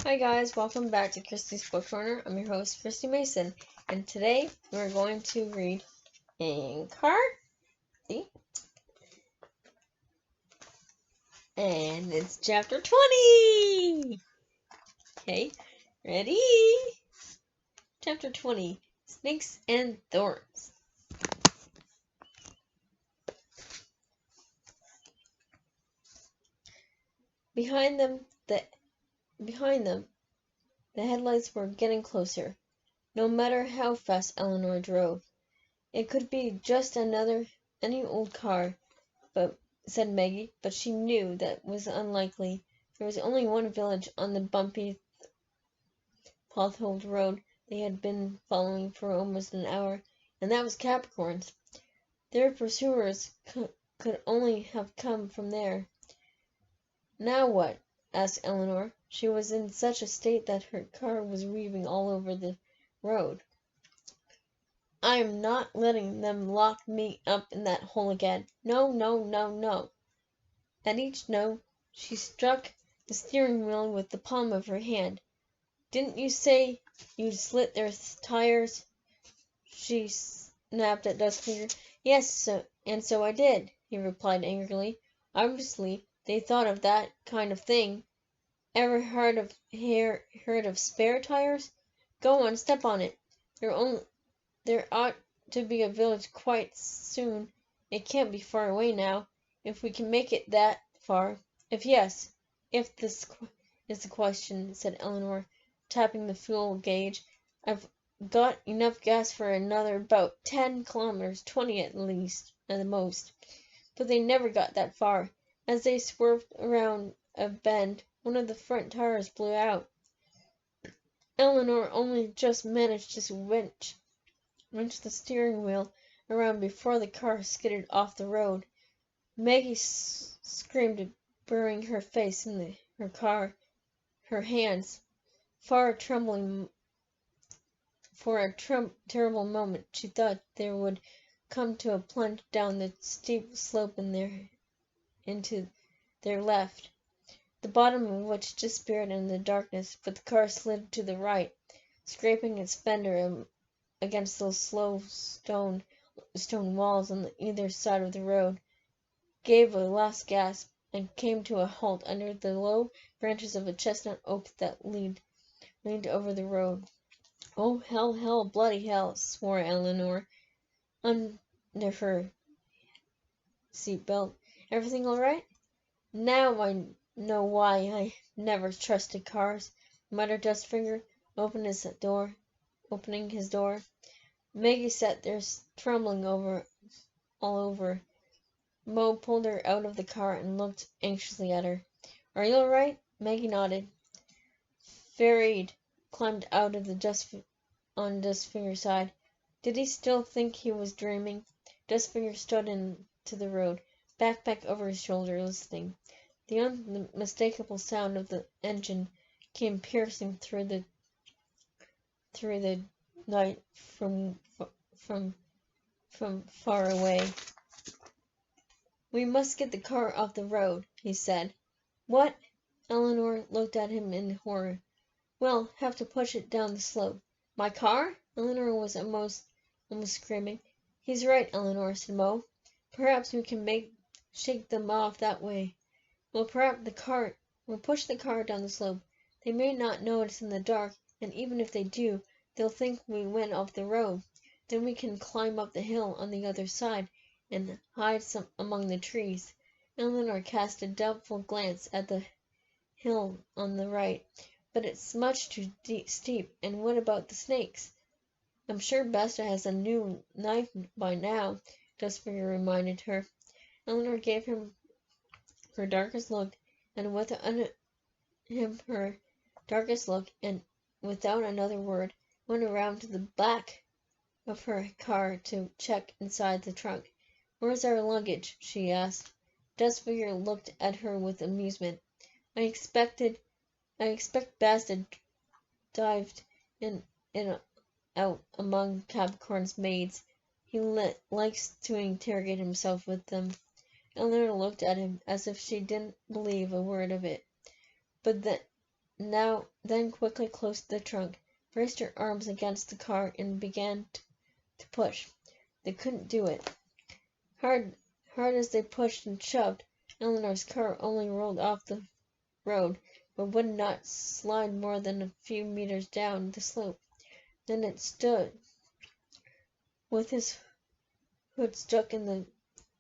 Hi guys, welcome back to Christy's Book Corner. I'm your host, Christy Mason, and today we're going to read Inkheart, and it's chapter 20! Okay, ready? Chapter 20, Snakes and Thorns. Behind them, the headlights were getting closer, no matter how fast Eleanor drove. It could be just any old car, said Maggie, but she knew that was unlikely. There was only one village on the bumpy, potholed road they had been following for almost an hour, and that was Capricorn's. Their pursuers could only have come from there. Now what? Asked Eleanor. She was in such a state that her car was weaving all over the road. I am not letting them lock me up in that hole again. No, no, no, no. At each no, she struck the steering wheel with the palm of her hand. Didn't you say you'd slit their tires? She snapped at Dustfinger. Yes, and so I did, he replied angrily. Obviously, they thought of that kind of thing. Ever heard of spare tires? Go on, step on it. There ought to be a village quite soon. It can't be far away now. If we can make it that far. If this is the question, said Eleanor, tapping the fuel gauge. I've got enough gas for another about 10 kilometers, 20 at the most. But they never got that far. As they swerved around a bend, one of the front tires blew out. Eleanor only just managed to wrench the steering wheel around before the car skidded off the road. Maggie screamed, burying her face in her car, her hands trembling. For a terrible moment, she thought they would come to a plunge down the steep slope into their left, the bottom of which disappeared in the darkness, but the car slid to the right, scraping its fender against those slow stone walls on either side of the road, gave a last gasp, and came to a halt under the low branches of a chestnut oak that leaned over the road. Oh, hell, hell, bloody hell, swore Eleanor under her seatbelt. Everything all right? Now I know why I never trusted cars, muttered Dustfinger, opening his door. Maggie sat there trembling all over. Mo pulled her out of the car and looked anxiously at her. Are you all right? Maggie nodded. Farid climbed out of on Dustfinger's side. Did he still think he was dreaming? Dustfinger stood into the road, backpack over his shoulder, listening. The unmistakable sound of the engine came piercing through the night from far away. We must get the car off the road, he said. What? Eleanor looked at him in horror. We'll have to push it down the slope. My car? Eleanor was almost screaming. He's right, Eleanor, said Mo. Perhaps we can shake them off that way. We'll push the car down the slope. They may not notice in the dark, and even if they do, they'll think we went off the road. Then we can climb up the hill on the other side and hide among the trees. Eleanor cast a doubtful glance at the hill on the right. But it's much too steep, and what about the snakes? I'm sure Besta has a new knife by now, Dustfinger reminded her. Eleanor gave him her darkest look, and without another word, went around to the back of her car to check inside the trunk. Where's our luggage? She asked. Dustfinger looked at her with amusement. I expect Basta dived in and out among Capricorn's maids. He likes to interrogate himself with them. Eleanor looked at him as if she didn't believe a word of it. But then quickly closed the trunk, braced her arms against the car, and began to push. They couldn't do it. Hard as they pushed and shoved, Eleanor's car only rolled off the road, but would not slide more than a few meters down the slope. Then it stood, with his hood stuck in the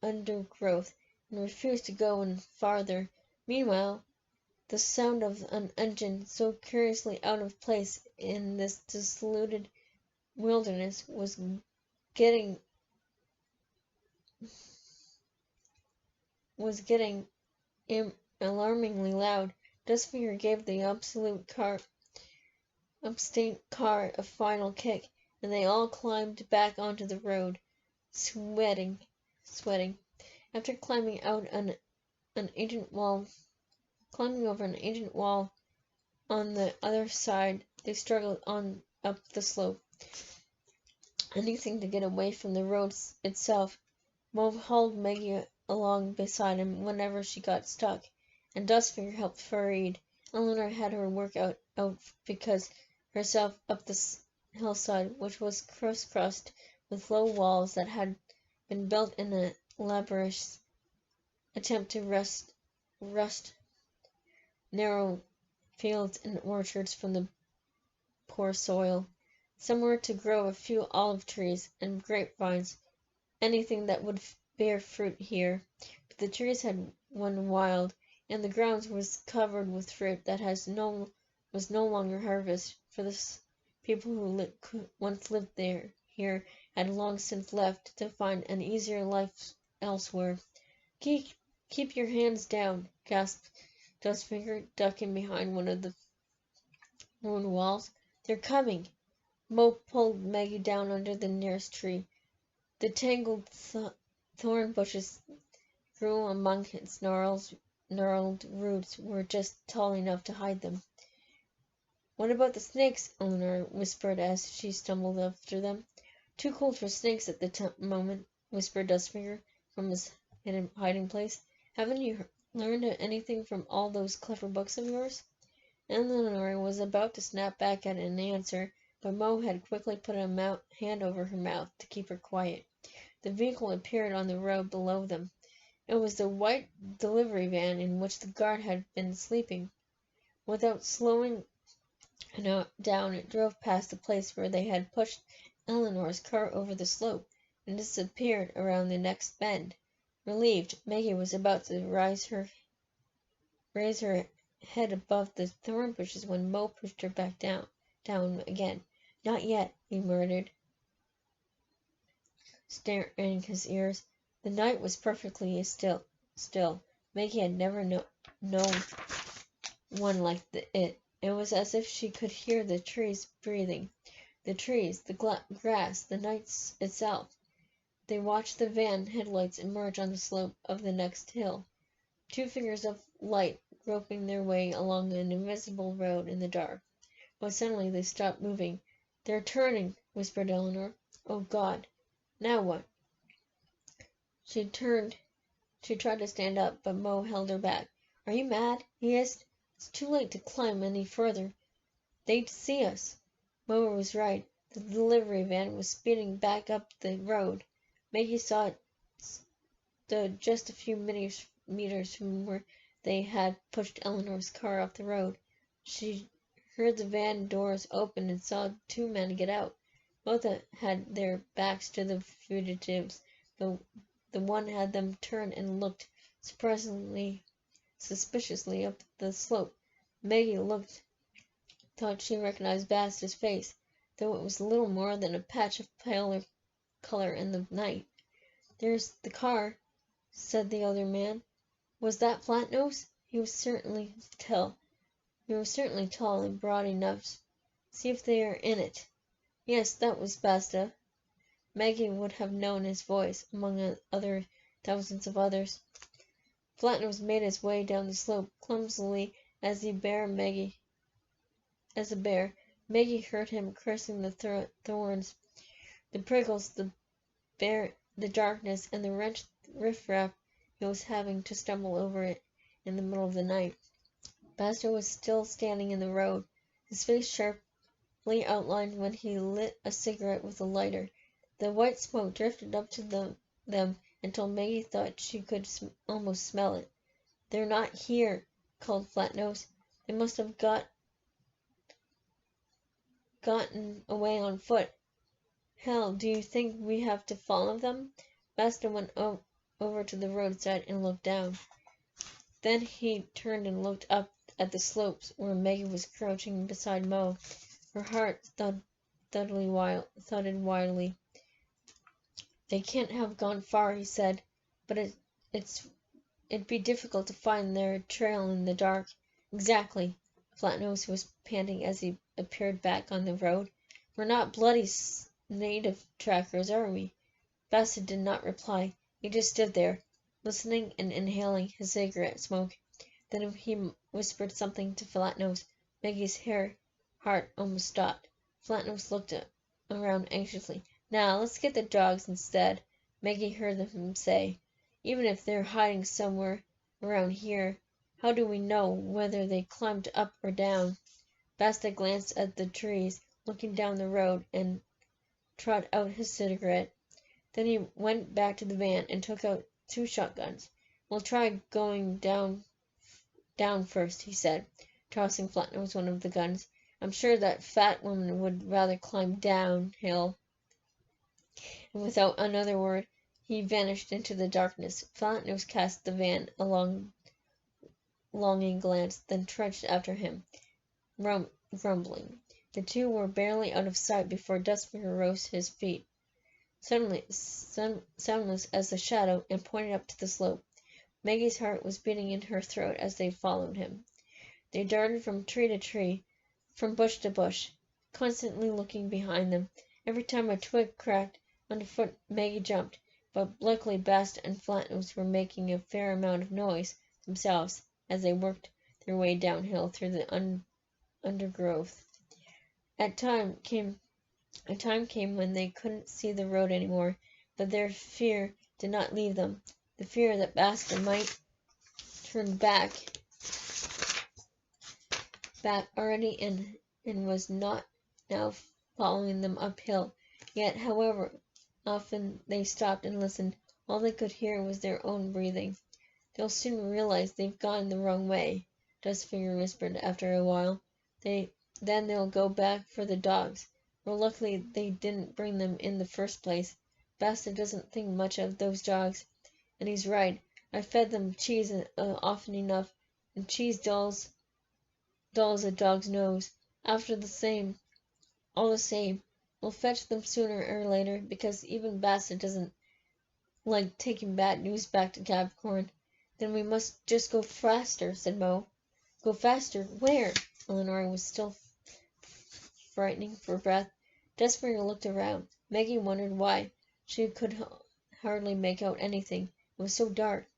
undergrowth, and refused to go any farther. Meanwhile, the sound of an engine, so curiously out of place in this desolated wilderness, was getting alarmingly loud. Dustfinger gave the upstate car a final kick, and they all climbed back onto the road, sweating. After climbing over an ancient wall on the other side, they struggled on up the slope. Anything to get away from the road itself. Mo hauled Maggie along beside him whenever she got stuck, and Dustfinger helped Farid. Eleanor had her work out because herself up the hillside, which was crisscrossed with low walls that had been built in a laborious attempt to wrest narrow fields and orchards from the poor soil. Somewhere to grow a few olive trees and grapevines, anything that would bear fruit here. But the trees had run wild, and the ground was covered with fruit that was no longer harvested, for the people who once lived here had long since left to find an easier life elsewhere. Keep your hands down, gasped Dustfinger, ducking behind one of the ruined walls. They're coming. Mo pulled Maggie down under the nearest tree. The tangled thorn bushes grew among its gnarled roots were just tall enough to hide them. What about the snakes? Eleanor whispered as she stumbled after them. Too cold for snakes at the moment, whispered Dustfinger from his hiding place. Haven't you learned anything from all those clever books of yours? Eleanor was about to snap back at an answer, but Mo had quickly put a hand over her mouth to keep her quiet. The vehicle appeared on the road below them. It was the white delivery van in which the guard had been sleeping. Without slowing down, it drove past the place where they had pushed Eleanor's car over the slope and disappeared around the next bend. Relieved, Maggie was about to raise her head above the thorn bushes when Mo pushed her back down again. Not yet, he murmured, staring his ears. The night was perfectly still. Maggie had never known one like it. It was as if she could hear the trees breathing. The trees, the grass, the night itself. They watched the van headlights emerge on the slope of the next hill. Two figures of light groping their way along an invisible road in the dark. But suddenly they stopped moving. They're turning, whispered Eleanor. Oh, God. Now what? She tried to stand up, but Mo held her back. Are you mad? He hissed. It's too late to climb any further. They'd see us. Mo was right. The delivery van was speeding back up the road. Maggie saw it stood just a few meters from where they had pushed Eleanor's car off the road. She heard the van doors open and saw two men get out. Both had their backs to the fugitives. The one had them turned and looked suspiciously up the slope. Maggie thought she recognized Basta's face, though it was little more than a patch of paler color in the night. There's the car, said the other man. Was that Flatnose? He was certainly tall and broad enough. See if they are in it. Yes, that was Basta. Maggie would have known his voice among thousands of others. Flatnose made his way down the slope clumsily as a bear. Maggie heard him cursing the thorns, the prickles, the darkness, and the wrenched riffraff he was having to stumble over it in the middle of the night. Baxter was still standing in the road, his face sharply outlined when he lit a cigarette with a lighter. The white smoke drifted up to them until Maggie thought she could almost smell it. "They're not here," called Flatnose. "They must have gotten away on foot. Hell, do you think we have to follow them?" Baxter went over to the roadside and looked down. Then he turned and looked up at the slopes where Maggie was crouching beside Mo. Her heart thudded wildly. "They can't have gone far," he said, "but it'd be difficult to find their trail in the dark." "Exactly," Flatnose was panting as he appeared back on the road. "We're not bloody native trackers, are we?" Bassett did not reply. He just stood there, listening and inhaling his cigarette smoke. Then he whispered something to Flatnose. Maggie's heart almost stopped. Flatnose looked around anxiously. "Now, let's get the dogs instead," Maggie heard him say. "Even if they're hiding somewhere around here, how do we know whether they climbed up or down?" Basta glanced at the trees, looking down the road, and trod out his cigarette. Then he went back to the van and took out 2 shotguns. "We'll try going down first," he said, tossing Flatnose one of the guns. "I'm sure that fat woman would rather climb downhill." And without another word, he vanished into the darkness. Flatnose cast the van a longing glance, then trudged after him, grumbling. The two were barely out of sight before Dustfinger rose to his feet, suddenly soundless as a shadow, and pointed up to the slope. Maggie's heart was beating in her throat as they followed him. They darted from tree to tree, from bush to bush, constantly looking behind them. Every time a twig cracked underfoot, Maggie jumped, but luckily Bast and Flatnose were making a fair amount of noise themselves as they worked their way downhill through the undergrowth. A time came when they couldn't see the road anymore, but their fear did not leave them. The fear that Basta might turn back already and was not now following them uphill. Yet, however often they stopped and listened, all they could hear was their own breathing. "They'll soon realize they've gone the wrong way," Dustfinger whispered after a while. Then they'll go back for the dogs. We're lucky they didn't bring them in the first place. Basta doesn't think much of those dogs, and he's right. I fed them cheese often enough, and cheese dulls a dog's nose. All the same, we'll fetch them sooner or later, because even Basta doesn't like taking bad news back to Capricorn." "Then we must just go faster," said Mo. "Go faster? Where?" Eleanor was still frightening for breath. Dustfinger looked around. Maggie wondered why. She could hardly make out anything. It was so dark.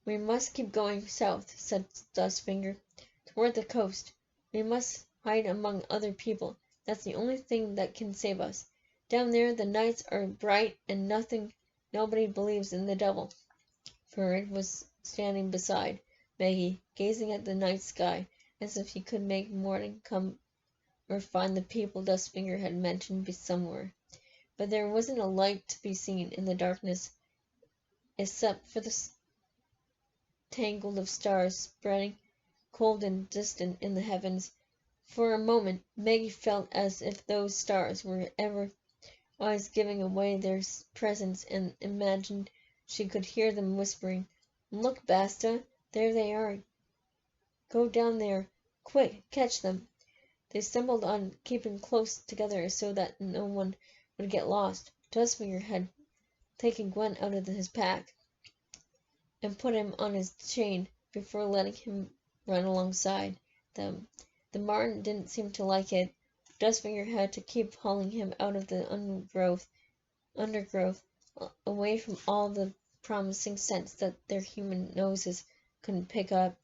"We must keep going south," said Dustfinger, "toward the coast. We must hide among other people. That's the only thing that can save us. Down there the nights are bright and nobody believes in the devil." Ferd was standing beside Maggie, gazing at the night sky as if he could make morning come or find the people Dustfinger had mentioned somewhere. But there wasn't a light to be seen in the darkness, except for the tangle of stars spreading cold and distant in the heavens. For a moment Maggie felt as if those stars were always giving away their presence, and imagined she could hear them whispering, "Look, Basta, there they are. Go down there. Quick, catch them." They stumbled on, keeping close together so that no one would get lost. Dustfinger had taken Gwen out of his pack and put him on his chain before letting him run alongside them. The Martin didn't seem to like it. Dustfinger had to keep hauling him out of the undergrowth, away from all the promising scents that their human noses couldn't pick up.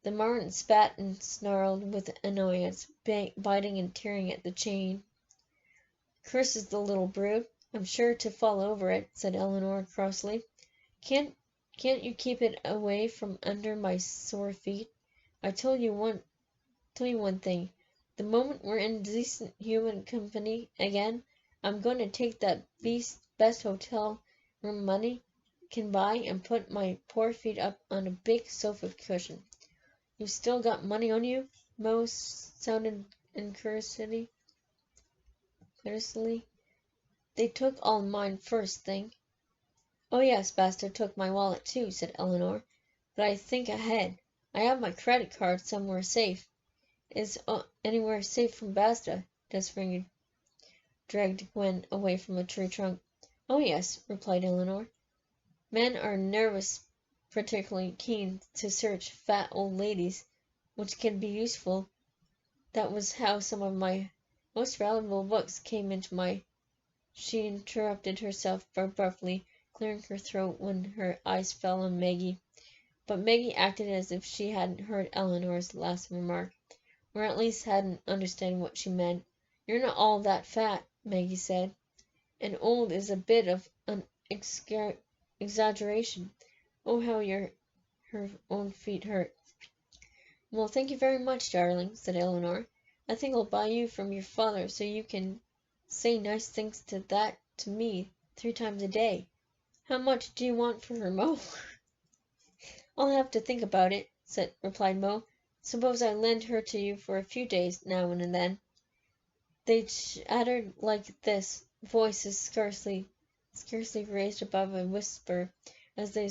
The Martin spat and snarled with annoyance, biting and tearing at the chain. "Curses the little brute. I'm sure to fall over it," said Eleanor crossly. Can't you keep it away from under my sore feet?" I tell you one thing. The moment we're in decent human company again, I'm going to take that best hotel room money can buy and put my poor feet up on a big sofa cushion. You still got money on you? Mo sounded incredulously. They took all mine first thing. Oh yes, Basta took my wallet too, said Eleanor. But I think ahead. I have my credit card somewhere safe. Is anywhere safe from Basta? Desfinger dragged Gwen away from a tree trunk. Oh yes, replied Eleanor. Men are nervous, particularly keen to search fat old ladies, which can be useful. That was how some of my most valuable books came into my... She interrupted herself abruptly, clearing her throat when her eyes fell on Maggie. But Maggie acted as if she hadn't heard Eleanor's last remark, or at least hadn't understood what she meant. You're not all that fat, Maggie said, and old is a bit of an exaggeration. Oh, how her own feet hurt. Well, thank you very much, darling, said Eleanor. I think I'll buy you from your father so you can say nice things to me 3 times a day. How much do you want for her, Mo? I'll have to think about it, replied Mo. Suppose I lend her to you for a few days now and then. They chattered like this, voices scarcely raised above a whisper, as they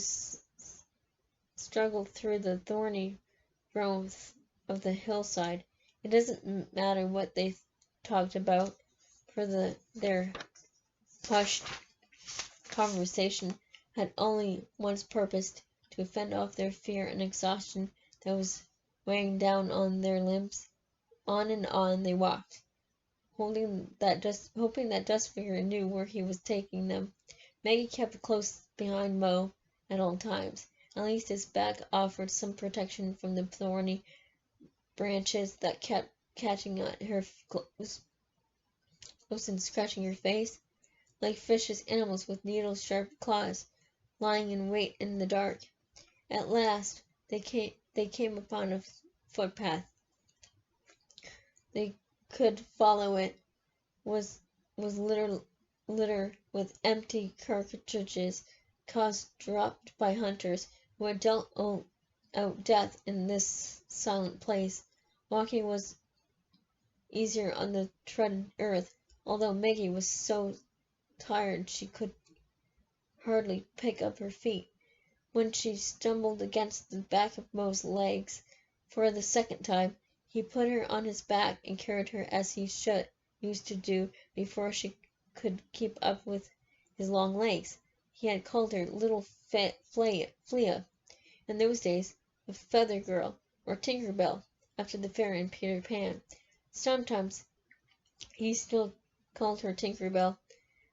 struggled through the thorny growth of the hillside. It doesn't matter what they talked about, for their hushed conversation had only one purpose, to fend off their fear and exhaustion that was weighing down on their limbs. On and on they walked, hoping that Dustfinger knew where he was taking them. Maggie kept close behind Mo at all times. At least his back offered some protection from the thorny branches that kept catching at her close and scratching her face, like vicious animals with needle-sharp claws, lying in wait in the dark. At last they came upon a footpath. They could follow it. Was litter with empty cartridges, dropped by hunters who had dealt out death in this silent place. Walking was easier on the treaded earth, although Maggie was so tired she could hardly pick up her feet. When she stumbled against the back of Mo's legs for the second time, he put her on his back and carried her as he used to do before she could keep up with his long legs. He had called her Little Flea, in those days, a Feather Girl, or Tinker Bell, after the fairy in Peter Pan. Sometimes he still called her Tinker Bell.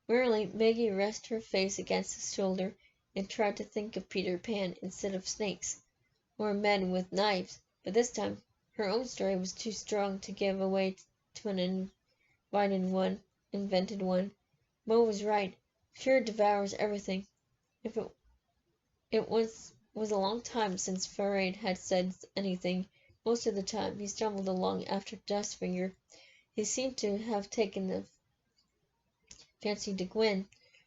Wearily, Maggie rested her face against his shoulder and tried to think of Peter Pan instead of snakes, or men with knives, but this time her own story was too strong to give away to an invented one. Mo was right. Fear devours everything. If it was a long time since Faraday had said anything. Most of the time he stumbled along after Dustfinger. He seemed to have taken a fancy to Gwen.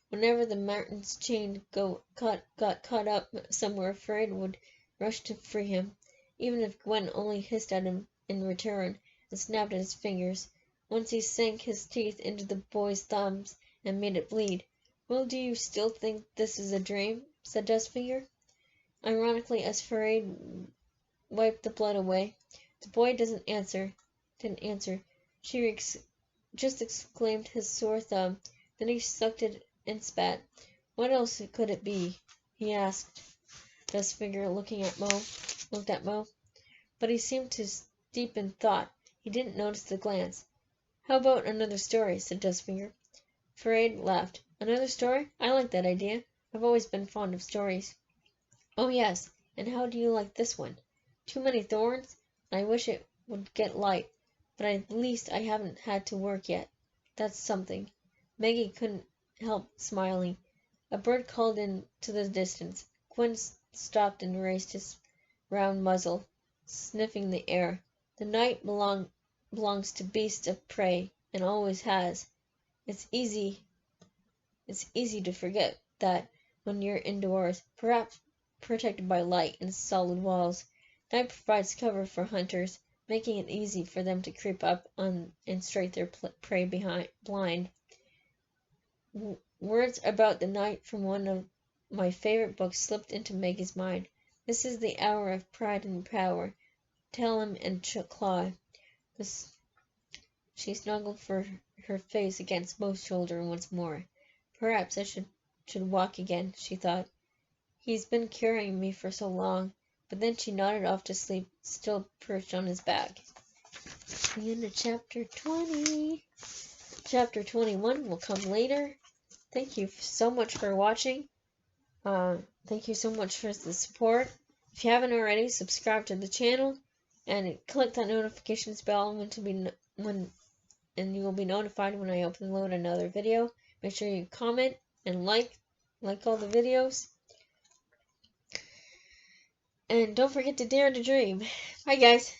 Whenever the Martin's chain got caught up somewhere, Faraday would rush to free him, even if Gwen only hissed at him in return and snapped at his fingers. Once he sank his teeth into the boy's thumbs and made it bleed. Well, do you still think this is a dream? Said Dustfinger, ironically, as Faraday wiped the blood away. The boy didn't answer. She just exclaimed his sore thumb. Then he sucked it and spat. What else could it be? He asked. Dustfinger looked at Mo, but he seemed to steep in thought. He didn't notice the glance. How about another story? Said Dustfinger. Faraday laughed. Another story? I like that idea. I've always been fond of stories. Oh yes, and how do you like this one? Too many thorns? I wish it would get light, but at least I haven't had to work yet. That's something. Maggie couldn't help smiling. A bird called into the distance. Gwen stopped and raised his round muzzle. sniffing the air. The night belongs to beasts of prey, and always has. It's easy to forget that when you're indoors, perhaps protected by light and solid walls. Night provides cover for hunters, making it easy for them to creep up on and strike their prey blind. Words about the night from one of my favorite books slipped into Maggie's mind. This is the hour of pride and power. Talon and Claw. She snuggled her face against Bo's shoulder once more. Perhaps I should walk again, she thought. He's been carrying me for so long. But then she nodded off to sleep, still perched on his back. The end of chapter 20. Chapter 21 will come later. Thank you so much for watching. Thank you so much for the support. If you haven't already, subscribe to the channel and click that notifications bell and you will be notified when I upload another video. Make sure you comment and like all the videos. And don't forget to dare to dream. Bye guys.